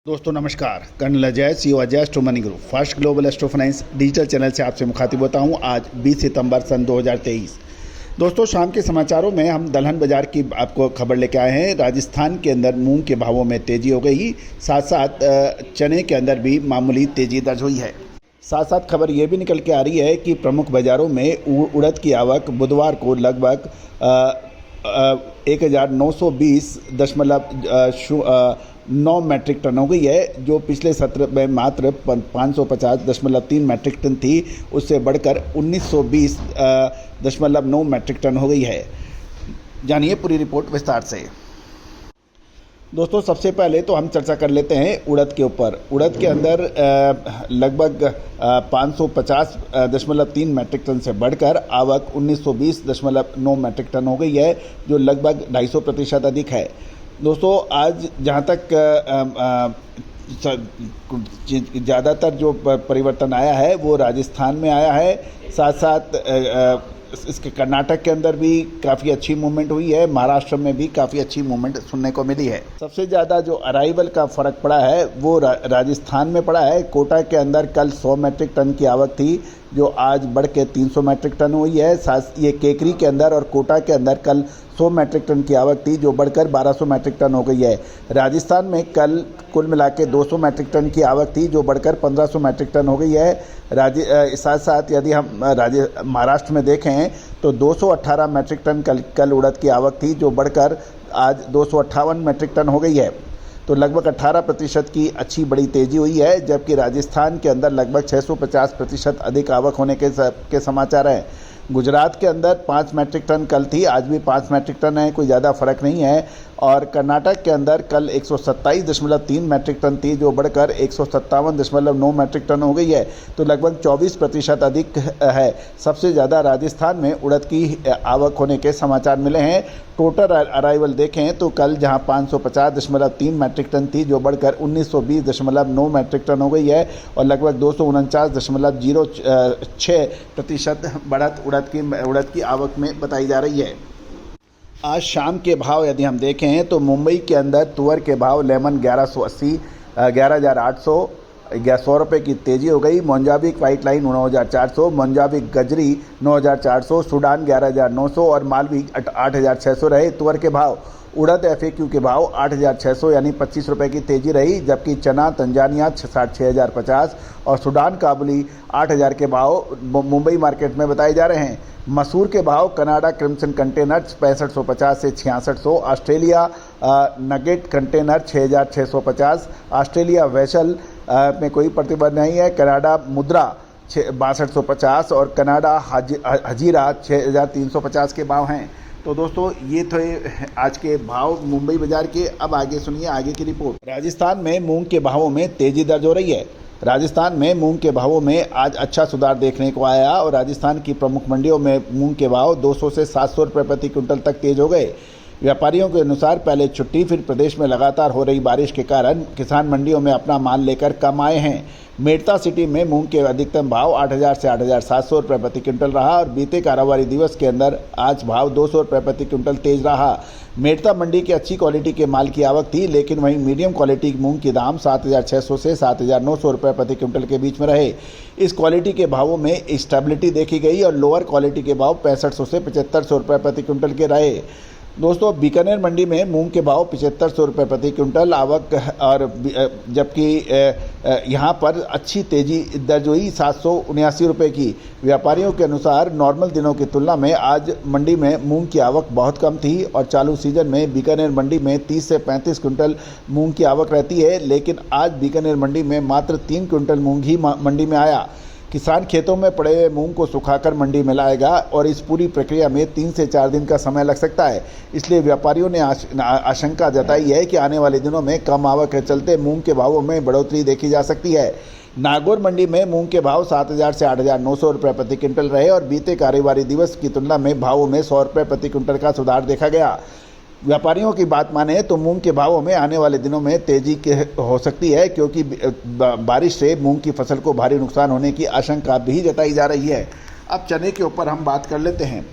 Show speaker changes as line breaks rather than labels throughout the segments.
दोस्तों नमस्कार। Colonel Ajay CEO Ajay astro money group first global astro finance digital channel से आपसे मुखातिब होता हूं। आज 20 सितंबर सन 2023। दोस्तों शाम के समाचारों में हम दलहन बाजार की आपको खबर लेके आए हैं। राजस्थान के अंदर मूंग के भावों में तेजी हो गई, साथ साथ चने के अंदर भी मामूली तेजी दर्ज हुई है। साथ साथ खबर ये भी निकल के आ रही है कि प्रमुख बाज़ारों में उड़द की आवक बुधवार को लगभग 1920.9 मैट्रिक टन हो गई है, जो पिछले सत्र में मात्र 550.3 मैट्रिक टन थी। उससे बढ़कर 1920.9 मैट्रिक टन हो गई है। जानिए पूरी रिपोर्ट विस्तार से। दोस्तों सबसे पहले तो हम चर्चा कर लेते हैं उड़द के ऊपर। उड़द के अंदर लगभग 550.3 मैट्रिक टन से बढ़कर आवक 1920.9 मैट्रिक टन हो गई है, जो लगभग 250% अधिक है। दोस्तों आज जहाँ तक ज़्यादातर जो परिवर्तन आया है वो राजस्थान में आया है। साथ साथ इसके कर्नाटक के अंदर भी काफ़ी अच्छी मूवमेंट हुई है, महाराष्ट्र में भी काफ़ी अच्छी मूवमेंट सुनने को मिली है। सबसे ज़्यादा जो अराइवल का फ़र्क पड़ा है वो राजस्थान में पड़ा है। कोटा के अंदर कल 100 मैट्रिक टन की आवक थी, जो आज बढ़ के 300 मैट्रिक टन हुई है। साथ ये केकरी के अंदर और कोटा के अंदर कल 100 मैट्रिक टन की आवक थी, जो बढ़कर 1200 मैट्रिक टन हो गई है। राजस्थान में कल कुल मिला के 200 मैट्रिक टन की आवक थी, जो बढ़कर 1500 मैट्रिक टन हो गई है। साथ साथ यदि हम महाराष्ट्र में देखें तो 218 मैट्रिक टन कल उड़द की आवक थी, जो बढ़कर आज 258 मैट्रिक टन हो गई है। तो लगभग 18% की अच्छी बड़ी तेज़ी हुई है, जबकि राजस्थान के अंदर लगभग 650% अधिक आवक होने के समाचार हैं। गुजरात के अंदर 5 मैट्रिक टन कल थी, आज भी 5 मैट्रिक टन है, कोई ज़्यादा फर्क नहीं है। और कर्नाटक के अंदर कल 127.3 मैट्रिक टन थी, जो बढ़कर 157.9 मैट्रिक टन हो गई है। तो लगभग 24% अधिक है। सबसे ज़्यादा राजस्थान में उड़द की आवक होने के समाचार मिले हैं। टोटल अराइवल देखें तो कल जहां 550.3 मैट्रिक टन थी, जो बढ़कर 1920.9 मैट्रिक टन हो गई है, और लगभग 249.06% बढ़त उड़द की आवक में बताई जा रही है। आज शाम के भाव यदि हम देखें तो मुंबई के अंदर तुअर के भाव लेमन 1180, 11,800, 100 रुपये की तेज़ी हो गई। मोंजाबिक वाइट लाइन 9,400, मोंजाबिक गजरी 9,400, सूडान 11,900 और मालवी 8,600 रहे। तुअर के भाव उड़द FAQ के भाव 8,600 यानी 25 रुपये की तेज़ी रही, जबकि चना तंजानिया 6,50 और सूडान काबुली 8,000 के भाव मुंबई मार्केट में बताए जा रहे हैं। मसूर के भाव कनाडा क्रिम्सन कंटेनर 6550 से 6600, Australia nugget container 6650, Australia vessel में कोई प्रतिबंध नहीं है, कनाडा मुद्रा 6250 और कनाडा हजीरा 6350 के भाव हैं। तो दोस्तों ये थे आज के भाव मुंबई बाजार के। अब आगे सुनिए आगे की रिपोर्ट। राजस्थान में मूंग के भावों में तेजी दर्ज हो रही है। राजस्थान में मूंग के भावों में आज अच्छा सुधार देखने को आया और राजस्थान की प्रमुख मंडियों में मूंग के भाव 200 से 700 रुपये प्रति क्विंटल तक तेज हो गए। व्यापारियों के अनुसार पहले छुट्टी फिर प्रदेश में लगातार हो रही बारिश के कारण किसान मंडियों में अपना माल लेकर कम आए हैं। मेड़ता सिटी में मूंग के अधिकतम भाव 8,000 से 8,700 रुपये प्रति क्विंटल रहा और बीते कारोबारी दिवस के अंदर आज भाव 200 रुपये प्रति क्विंटल तेज रहा। मेड़ता मंडी की अच्छी क्वालिटी के माल की आवक थी, लेकिन वहीं मीडियम क्वालिटी मूंग के दाम 7,600 से 7,900 रुपये प्रति क्विंटल के बीच में रहे। इस क्वालिटी के भावों में स्टेबिलिटी देखी गई और लोअर क्वालिटी के भाव 6500 से 7500 रुपये प्रति क्विंटल के रहे। दोस्तों बीकानेर मंडी में मूंग के भाव 7500 रुपये प्रति क्विंटल आवक, और जबकि यहाँ पर अच्छी तेज़ी दर्ज हुई 779 रुपये की। व्यापारियों के अनुसार नॉर्मल दिनों की तुलना में आज मंडी में मूंग की आवक बहुत कम थी और चालू सीजन में बीकानेर मंडी में 30 से 35 क्विंटल मूंग की आवक रहती है, लेकिन आज बीकानेर मंडी में मात्र 3 क्विंटल मूंग ही मंडी में आया। किसान खेतों में पड़े हुए मूंग को सुखाकर मंडी में लाएगा और इस पूरी प्रक्रिया में 3 से 4 दिन का समय लग सकता है। इसलिए व्यापारियों ने आशंका जताई है कि आने वाले दिनों में कम आवक के चलते मूंग के भावों में बढ़ोतरी देखी जा सकती है। नागौर मंडी में मूंग के भाव 7,000 से 8,900 रुपये प्रति क्विंटल रहे और बीते कारोबारी दिवस की तुलना में भावों में 100 रुपये प्रति क्विंटल का सुधार देखा गया। व्यापारियों की बात माने तो मूंग के भावों में आने वाले दिनों में तेजी हो सकती है, क्योंकि बारिश से मूंग की फसल को भारी नुकसान होने की आशंका भी जताई जा रही है। अब चने के ऊपर हम बात कर लेते हैं।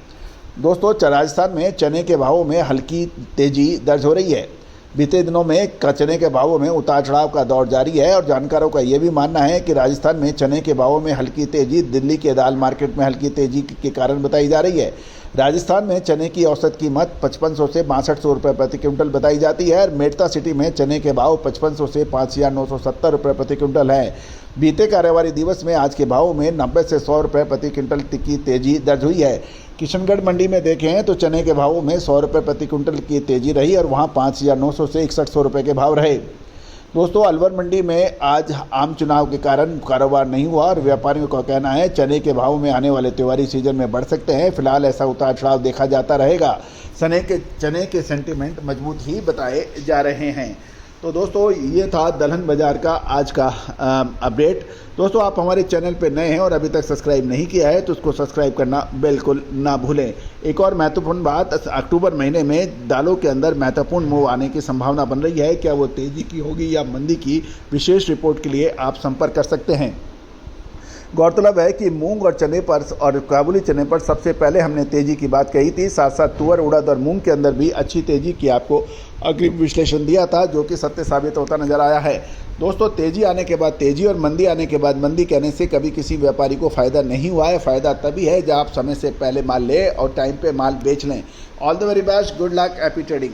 दोस्तों राजस्थान में चने के भावों में हल्की तेजी दर्ज हो रही है। बीते दिनों में चने के भावों में उतार चढ़ाव का दौर जारी है और जानकारों का ये भी मानना है कि राजस्थान में चने के भावों में हल्की तेजी दिल्ली के दाल मार्केट में हल्की तेजी के कारण बताई जा रही है। राजस्थान में चने की औसत कीमत 5500 से 6200 रुपये प्रति क्विंटल बताई जाती है और मेड़ता सिटी में चने के भाव 5500 से 5970 रुपये प्रति क्विंटल है। बीते कारोबारी दिवस में आज के भावों में 90 से 100 रुपये प्रति क्विंटल की तेजी दर्ज हुई है। किशनगढ़ मंडी में देखें तो चने के भावों में 100 रुपये प्रति क्विंटल की तेजी रही और वहाँ 5900 से 6100 रुपये के भाव रहे। दोस्तों, अलवर मंडी में आज आम चुनाव के कारण कारोबार नहीं हुआ और व्यापारियों का कहना है चने के भाव में आने वाले त्योहारी सीजन में बढ़ सकते हैं। फिलहाल ऐसा उतार चढ़ाव देखा जाता रहेगा। चने के सेंटीमेंट मजबूत ही बताए जा रहे हैं। तो दोस्तों, ये था दलहन बाज़ार का आज का अपडेट। दोस्तों, आप हमारे चैनल पर नए हैं और अभी तक सब्सक्राइब नहीं किया है तो उसको सब्सक्राइब करना बिल्कुल ना भूलें। एक और महत्वपूर्ण बात, अक्टूबर महीने में दालों के अंदर महत्वपूर्ण मूव आने की संभावना बन रही है। क्या वो तेज़ी की होगी या मंदी की? विशेष रिपोर्ट के लिए आप संपर्क कर सकते हैं। गौरतलब है कि मूंग और चने पर और काबुली चने पर सबसे पहले हमने तेज़ी की बात कही थी। साथ साथ तुअर, उड़द और मूंग के अंदर भी अच्छी तेज़ी की आपको अग्रिम विश्लेषण दिया था, जो कि सत्य साबित होता नजर आया है। दोस्तों, तेज़ी आने के बाद तेज़ी और मंदी आने के बाद मंदी कहने से कभी किसी व्यापारी को फ़ायदा नहीं हुआ है। फ़ायदा तभी है जब आप समय से पहले माल लें और टाइम पे माल बेच लें। All the very best, good luck, happy trading.